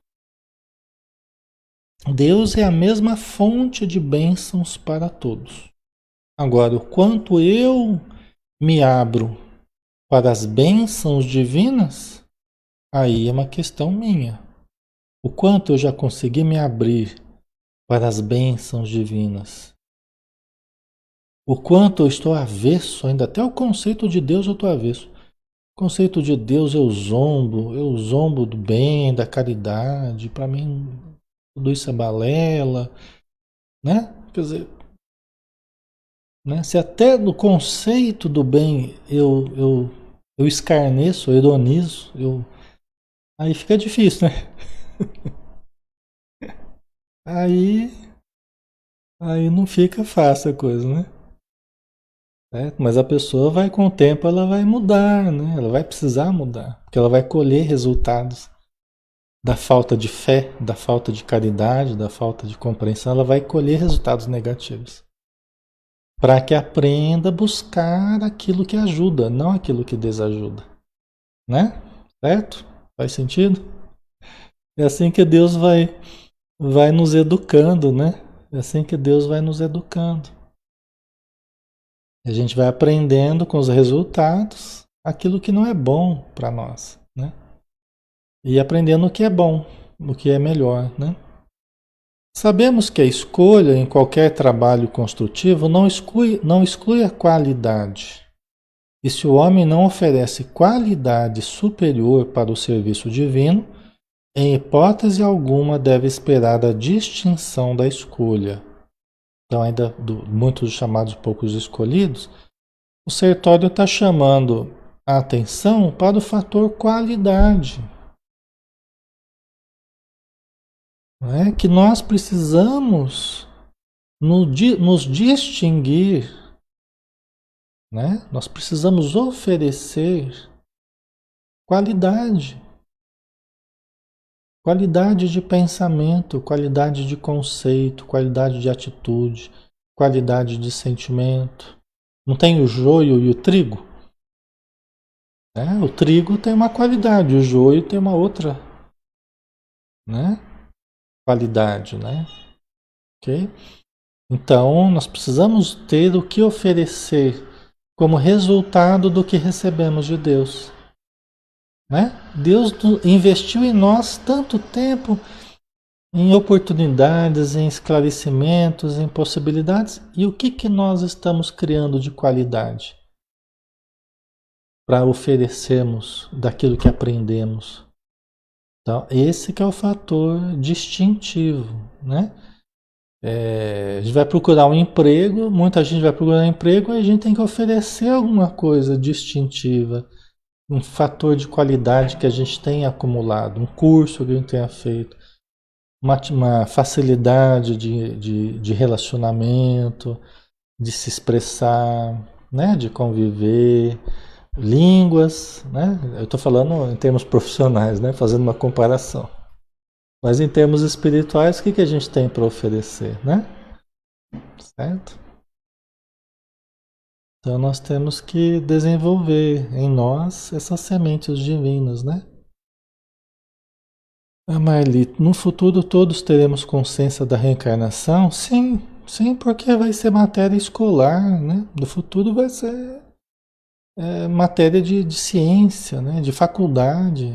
Deus é a mesma fonte de bênçãos para todos. Agora, o quanto eu me abro para as bênçãos divinas, aí é uma questão minha. O quanto eu já consegui me abrir para as bênçãos divinas. O quanto eu estou avesso, ainda até o conceito de Deus eu estou avesso. O conceito de Deus eu zombo do bem, da caridade, para mim tudo isso é balela, né? Quer dizer, né? Se até no conceito do bem eu escarneço, eu ironizo, aí fica difícil, né? Aí, aí não fica fácil a coisa, né? Mas a pessoa vai, com o tempo, ela vai mudar, né? Ela vai precisar mudar, porque ela vai colher resultados da falta de fé, da falta de caridade, da falta de compreensão, ela vai colher resultados negativos. Para que aprenda a buscar aquilo que ajuda, não aquilo que desajuda, né? Certo? Faz sentido? É assim que Deus vai nos educando, né? É assim que Deus vai nos educando. A gente vai aprendendo com os resultados aquilo que não é bom para nós, né? E aprendendo o que é bom, o que é melhor, né? Sabemos que a escolha em qualquer trabalho construtivo não exclui a qualidade. E se o homem não oferece qualidade superior para o serviço divino, em hipótese alguma deve esperar a distinção da escolha. Então, ainda muitos chamados poucos escolhidos, o Sertório está chamando a atenção para o fator qualidade, né? Que nós precisamos nos distinguir, né? Nós precisamos oferecer qualidade. Qualidade de pensamento, qualidade de conceito, qualidade de atitude, qualidade de sentimento. Não tem o joio e o trigo? Né? O trigo tem uma qualidade, o joio tem uma outra, né? Qualidade, né? Ok? Então, nós precisamos ter o que oferecer como resultado do que recebemos de Deus, né? Deus investiu em nós tanto tempo, em oportunidades, em esclarecimentos, em possibilidades. E o que nós estamos criando de qualidade para oferecermos daquilo que aprendemos? Então, esse que é o fator distintivo, né? A gente vai procurar um emprego, muita gente vai procurar um emprego e a gente tem que oferecer alguma coisa distintiva, um fator de qualidade que a gente tenha acumulado, um curso que a gente tenha feito, uma facilidade de relacionamento, de se expressar, né? De conviver, línguas, né? Eu estou falando em termos profissionais, né? Fazendo uma comparação. Mas em termos espirituais, o que que a gente tem para oferecer, né? Certo? Então nós temos que desenvolver em nós essas sementes divinas, né? Ah, Marli, no futuro todos teremos consciência da reencarnação? Sim, sim, porque vai ser matéria escolar, né? No futuro vai ser matéria de ciência, né? De faculdade.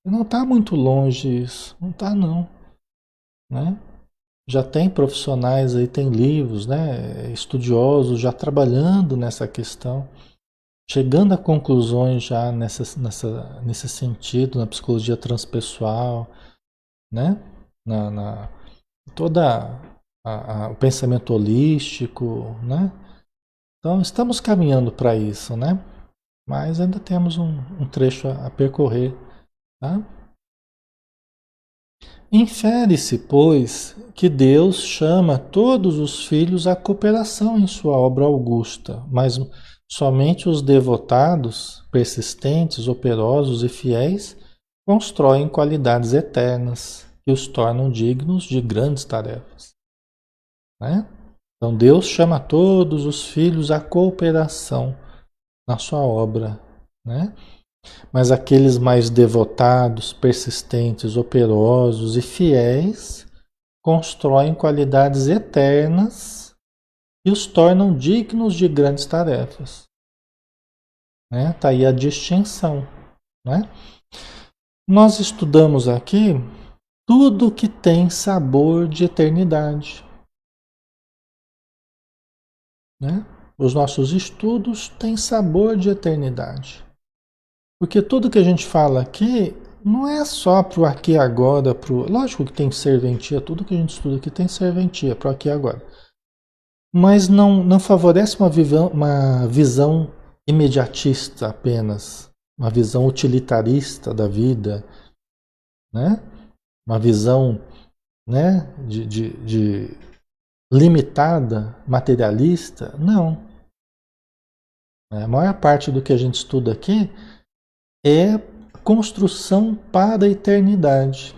Não está muito longe isso, não está não, né? Já tem profissionais aí, tem livros, né? Estudiosos já trabalhando nessa questão, chegando a conclusões já nesse sentido, na psicologia transpessoal, né? Na toda o pensamento holístico, né? Então estamos caminhando para isso, né? Mas ainda temos um trecho a percorrer, tá? Infere-se, pois, que Deus chama todos os filhos à cooperação em sua obra augusta, mas somente os devotados, persistentes, operosos e fiéis constroem qualidades eternas que os tornam dignos de grandes tarefas, né? Então Deus chama todos os filhos à cooperação na sua obra, né? Mas aqueles mais devotados, persistentes, operosos e fiéis constroem qualidades eternas e os tornam dignos de grandes tarefas, né? Tá aí a distinção, né? Nós estudamos aqui tudo que tem sabor de eternidade, né? Os nossos estudos têm sabor de eternidade. Porque tudo que a gente fala aqui não é só pro aqui e agora, pro... Lógico que tem serventia, tudo que a gente estuda aqui tem serventia pro aqui e agora. Mas não favorece uma visão imediatista apenas, uma visão utilitarista da vida, né? Uma visão, né, de limitada, materialista. Não. A maior parte do que a gente estuda aqui é construção para a eternidade.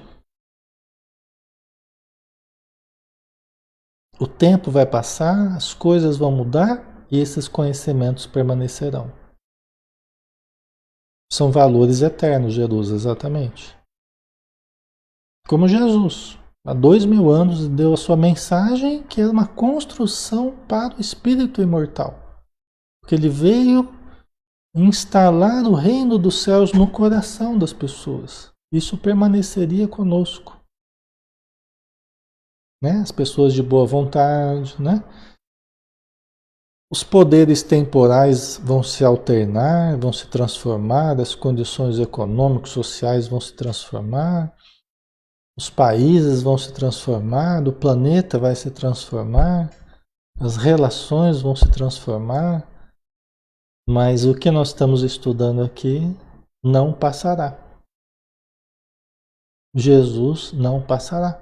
O tempo vai passar, as coisas vão mudar e esses conhecimentos permanecerão. São valores eternos, Jesus, exatamente. Como Jesus, há 2000 anos, deu a sua mensagem, que é uma construção para o espírito imortal. Porque ele veio instalar o reino dos céus no coração das pessoas. Isso permaneceria conosco, né? As pessoas de boa vontade, né? Os poderes temporais vão se alternar, vão se transformar, as condições econômicas, sociais vão se transformar, os países vão se transformar, o planeta vai se transformar, as relações vão se transformar, mas o que nós estamos estudando aqui não passará. Jesus não passará.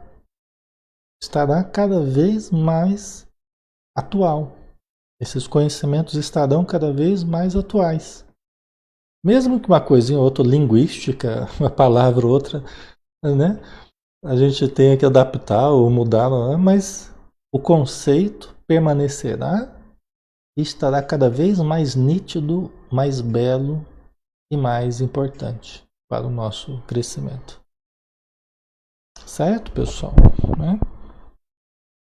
Estará cada vez mais atual. Esses conhecimentos estarão cada vez mais atuais. Mesmo que uma coisinha ou outra linguística, uma palavra ou outra, né? A gente tenha que adaptar ou mudar, mas o conceito permanecerá e estará cada vez mais nítido, mais belo e mais importante para o nosso crescimento. Certo, pessoal? Né?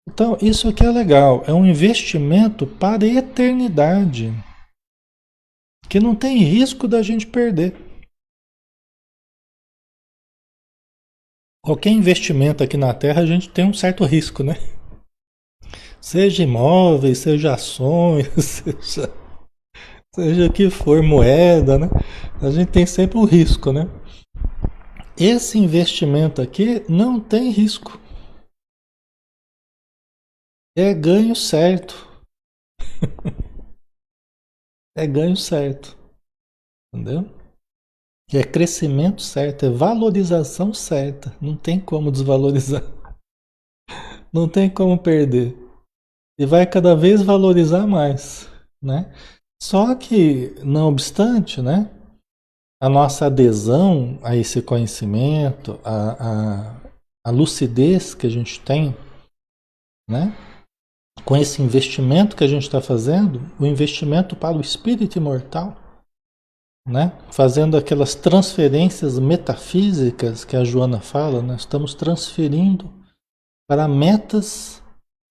Então, isso aqui é legal. É um investimento para a eternidade, que não tem risco da gente perder. Qualquer investimento aqui na Terra, a gente tem um certo risco, né? Seja imóveis, seja ações, seja o que for, moeda, né? A gente tem sempre um risco, né? Esse investimento aqui não tem risco. É ganho certo. É ganho certo. Entendeu? É crescimento certo, é valorização certa. Não tem como desvalorizar. Não tem como perder. E vai cada vez valorizar mais, né? Só que, não obstante, né, a nossa adesão a esse conhecimento, a lucidez que a gente tem, né, com esse investimento que a gente está fazendo, o investimento para o espírito imortal, né, fazendo aquelas transferências metafísicas que a Joana fala, nós estamos transferindo para metas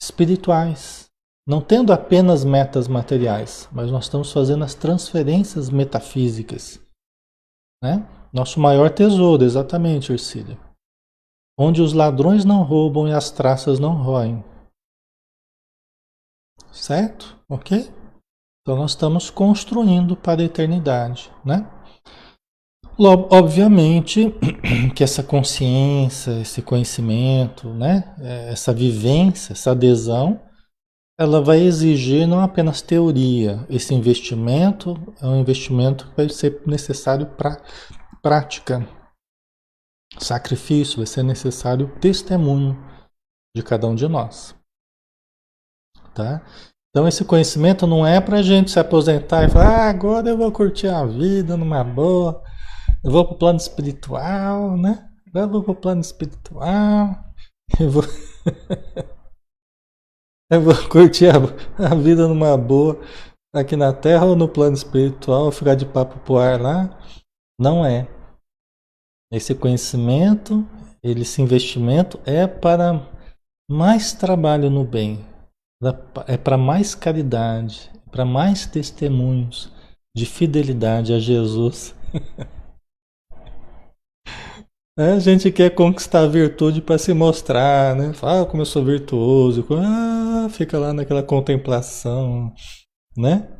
espirituais, não tendo apenas metas materiais, mas nós estamos fazendo as transferências metafísicas, né? Nosso maior tesouro, exatamente, Ercília. Onde os ladrões não roubam e as traças não roem. Certo? Ok? Então nós estamos construindo para a eternidade, né? Obviamente que essa consciência, esse conhecimento, né? Essa vivência, essa adesão, ela vai exigir não apenas teoria. Esse investimento é um investimento que vai ser necessário para prática. Sacrifício, vai ser necessário testemunho de cada um de nós, tá? Então esse conhecimento não é para a gente se aposentar e falar, agora eu vou curtir a vida numa boa, eu vou para o plano espiritual, né? Agora eu vou para o plano espiritual, eu vou, eu vou curtir a vida numa boa aqui na Terra ou no plano espiritual, ficar de papo pro ar lá. Não é. Esse conhecimento, esse investimento é para mais trabalho no bem, é para mais caridade, para mais testemunhos de fidelidade a Jesus. A gente quer conquistar a virtude para se mostrar, né? Fala como eu sou virtuoso, fica lá naquela contemplação, né?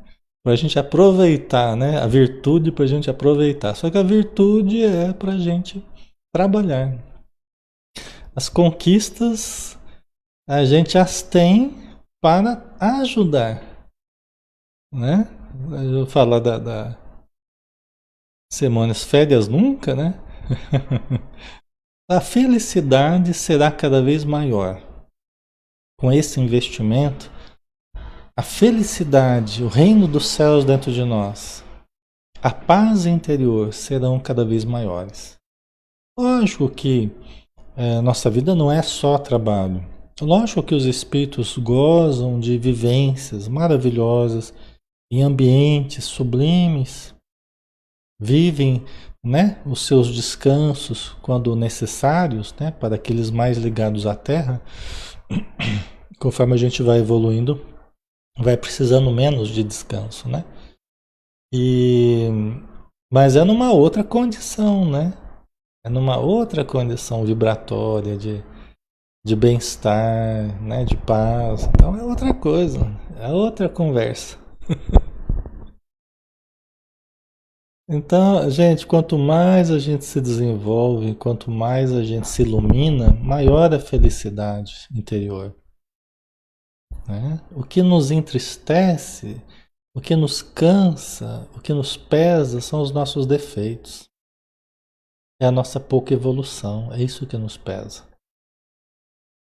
Para a gente aproveitar, né? A virtude para a gente aproveitar. Só que a virtude é para a gente trabalhar. As conquistas a gente as tem para ajudar, né? Eu vou falar da semanas férias nunca, né? A felicidade será cada vez maior. Com esse investimento, a felicidade, o reino dos céus dentro de nós, a paz interior serão cada vez maiores. Lógico que nossa vida não é só trabalho. Lógico que os espíritos gozam de vivências maravilhosas em ambientes sublimes, vivem, né, os seus descansos quando necessários, né, para aqueles mais ligados à Terra. Conforme a gente vai evoluindo, vai precisando menos de descanso, né? E mas é numa outra condição, né? É numa outra condição vibratória de bem-estar, né, de paz. Então é outra coisa, é outra conversa. Então, gente, quanto mais a gente se desenvolve, quanto mais a gente se ilumina, maior a felicidade interior, né? O que nos entristece, o que nos cansa, o que nos pesa são os nossos defeitos. É a nossa pouca evolução, é isso que nos pesa,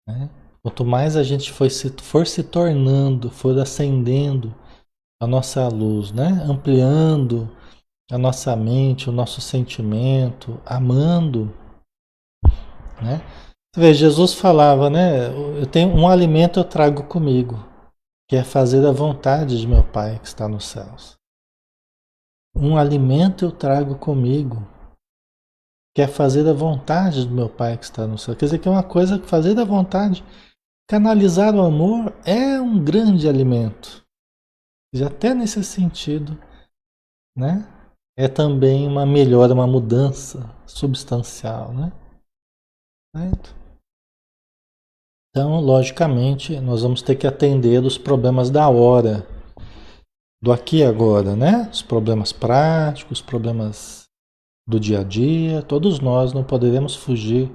né? Quanto mais a gente for se tornando, for acendendo a nossa luz, né? Ampliando a nossa mente, o nosso sentimento, amando, né? Você vê, Jesus falava, né? Eu tenho um alimento eu trago comigo, que é fazer a vontade de meu Pai que está nos céus. Um alimento eu trago comigo, que é fazer a vontade do meu Pai que está no céu. Quer dizer que é uma coisa que fazer a vontade, canalizar o amor é um grande alimento. E até nesse sentido, né? É também uma melhora, uma mudança substancial, né? Certo? Então, logicamente, nós vamos ter que atender os problemas da hora, do aqui e agora, né? Os problemas práticos, os problemas do dia a dia, todos nós não poderemos fugir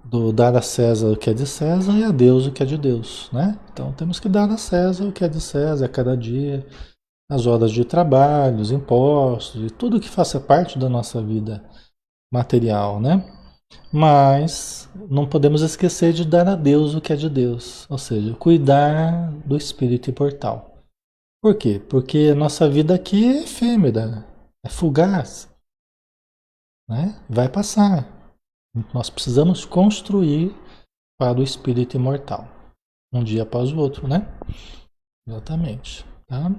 do dar a César o que é de César e a Deus o que é de Deus, né? Então temos que dar a César o que é de César a cada dia, as horas de trabalho, os impostos e tudo que faça parte da nossa vida material, né? Mas não podemos esquecer de dar a Deus o que é de Deus, ou seja, cuidar do espírito imortal. Por quê? Porque a nossa vida aqui é efêmera, é fugaz, né? Vai passar. Nós precisamos construir para o espírito imortal, um dia após o outro, né? Exatamente, tá?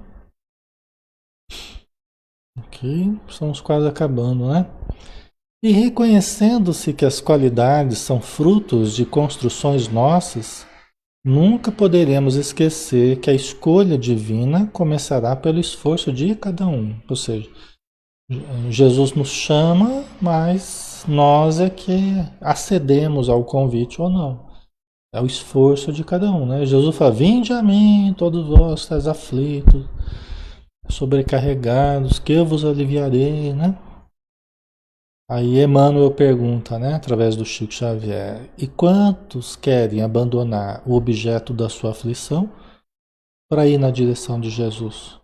Ok, estamos quase acabando, né? E reconhecendo-se que as qualidades são frutos de construções nossas, nunca poderemos esquecer que a escolha divina começará pelo esforço de cada um. Ou seja, Jesus nos chama, mas nós é que acedemos ao convite ou não. É o esforço de cada um, né? Jesus fala: Vinde a mim, todos vós que estáis aflitos, sobrecarregados, que eu vos aliviarei, né? Aí Emmanuel pergunta, né, através do Chico Xavier: e quantos querem abandonar o objeto da sua aflição para ir na direção de Jesus?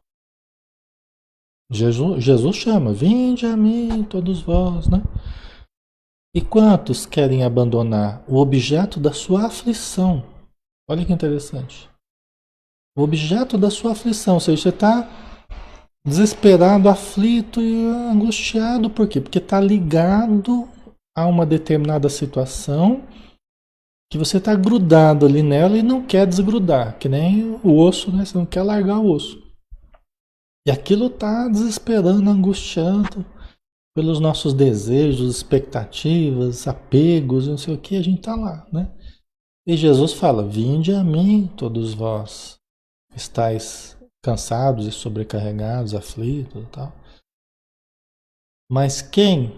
Jesus chama: Vinde a mim, todos vós, né? E quantos querem abandonar o objeto da sua aflição? Olha que interessante. O objeto da sua aflição, ou seja, você está desesperado, aflito e angustiado. Por quê? Porque está ligado a uma determinada situação que você está grudado ali nela e não quer desgrudar, que nem o osso, né? Você não quer largar o osso. E aquilo está desesperando, angustiando pelos nossos desejos, expectativas, apegos, não sei o que, a gente está lá, né? E Jesus fala: Vinde a mim, todos vós estáis cansados e sobrecarregados, aflitos e tal. Mas quem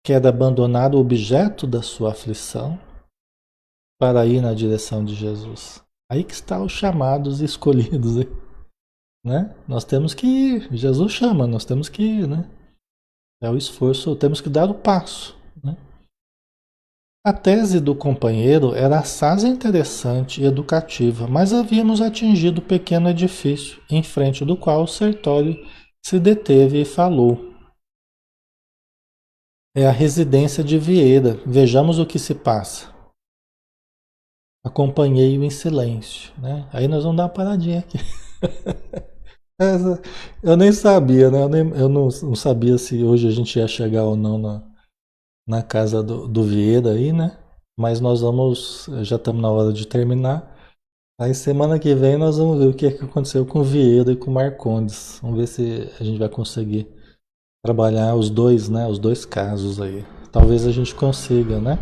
quer abandonar o objeto da sua aflição para ir na direção de Jesus? Aí que está os chamados e escolhidos, né? Nós temos que ir, Jesus chama, nós temos que ir, né? É o esforço, temos que dar o passo, né? A tese do companheiro era assaz interessante e educativa, mas havíamos atingido o pequeno edifício, em frente do qual o Sertório se deteve e falou. É a residência de Vieira. Vejamos o que se passa. Acompanhei-o em silêncio, né? Aí nós vamos dar uma paradinha aqui. Eu nem sabia, né? Eu não sabia se hoje a gente ia chegar ou não na casa do Vieira aí, né? Mas nós vamos, já estamos na hora de terminar. Aí semana que vem nós vamos ver o que é que aconteceu com o Vieira e com o Marcondes. Vamos ver se a gente vai conseguir trabalhar os dois, né? Os dois casos aí. Talvez a gente consiga, né?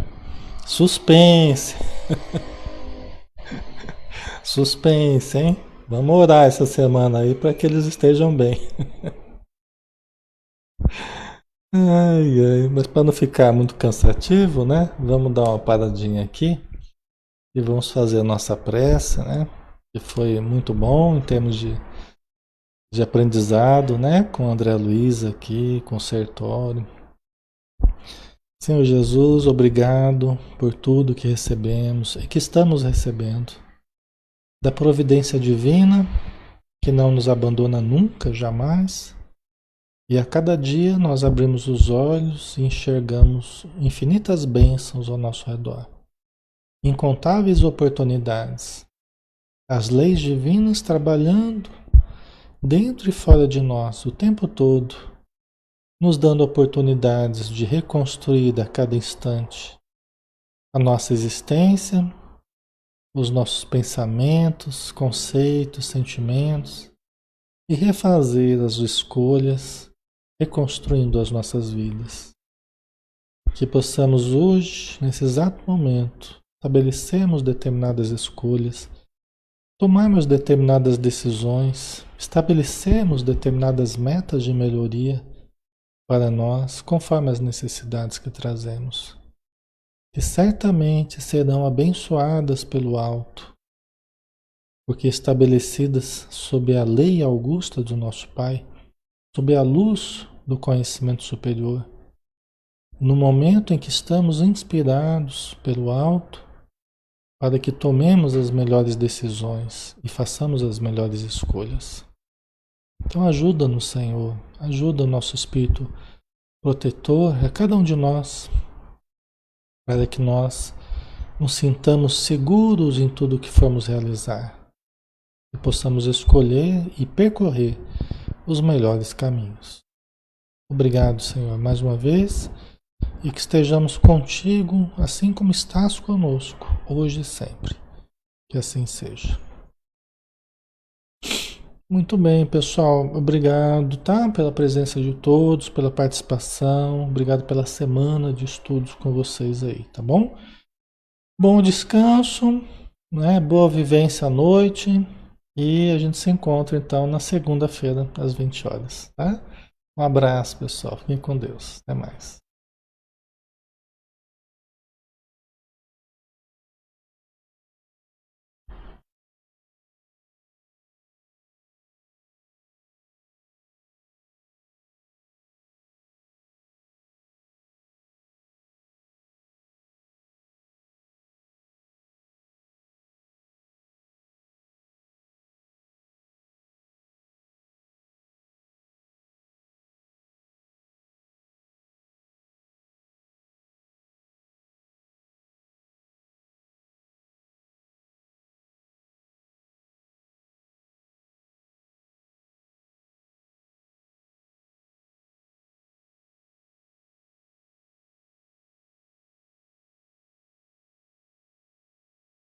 Suspense, suspense, hein? Vamos orar essa semana aí para que eles estejam bem. Ai, ai, mas para não ficar muito cansativo, né? Vamos dar uma paradinha aqui e vamos fazer a nossa prece, né? Que foi muito bom em termos de aprendizado, né? Com o André Luiz aqui, com o Sertório. Senhor Jesus, obrigado por tudo que recebemos e que estamos recebendo. Da providência divina, que não nos abandona nunca, jamais. E a cada dia nós abrimos os olhos e enxergamos infinitas bênçãos ao nosso redor. Incontáveis oportunidades. As leis divinas trabalhando dentro e fora de nós o tempo todo, nos dando oportunidades de reconstruir a cada instante a nossa existência, os nossos pensamentos, conceitos, sentimentos e refazer as escolhas, reconstruindo as nossas vidas. Que possamos hoje, nesse exato momento, estabelecermos determinadas escolhas, tomarmos determinadas decisões, estabelecermos determinadas metas de melhoria para nós, conforme as necessidades que trazemos. Que certamente serão abençoadas pelo alto, porque estabelecidas sob a lei augusta do nosso Pai, sob a luz do conhecimento superior, no momento em que estamos inspirados pelo alto, para que tomemos as melhores decisões e façamos as melhores escolhas. Então ajuda-nos, Senhor, ajuda o nosso Espírito protetor, a cada um de nós, para que nós nos sintamos seguros em tudo que formos realizar. e possamos escolher e percorrer os melhores caminhos. Obrigado, Senhor, mais uma vez, e que estejamos contigo, assim como estás conosco, hoje e sempre. Que assim seja. Muito bem, pessoal. Obrigado, tá? Pela presença de todos, pela participação. Obrigado pela semana de estudos com vocês aí, tá bom? Bom descanso, né? Boa vivência à noite. E a gente se encontra então na segunda-feira, às 20 horas, tá? Um abraço, pessoal. Fiquem com Deus. Até mais.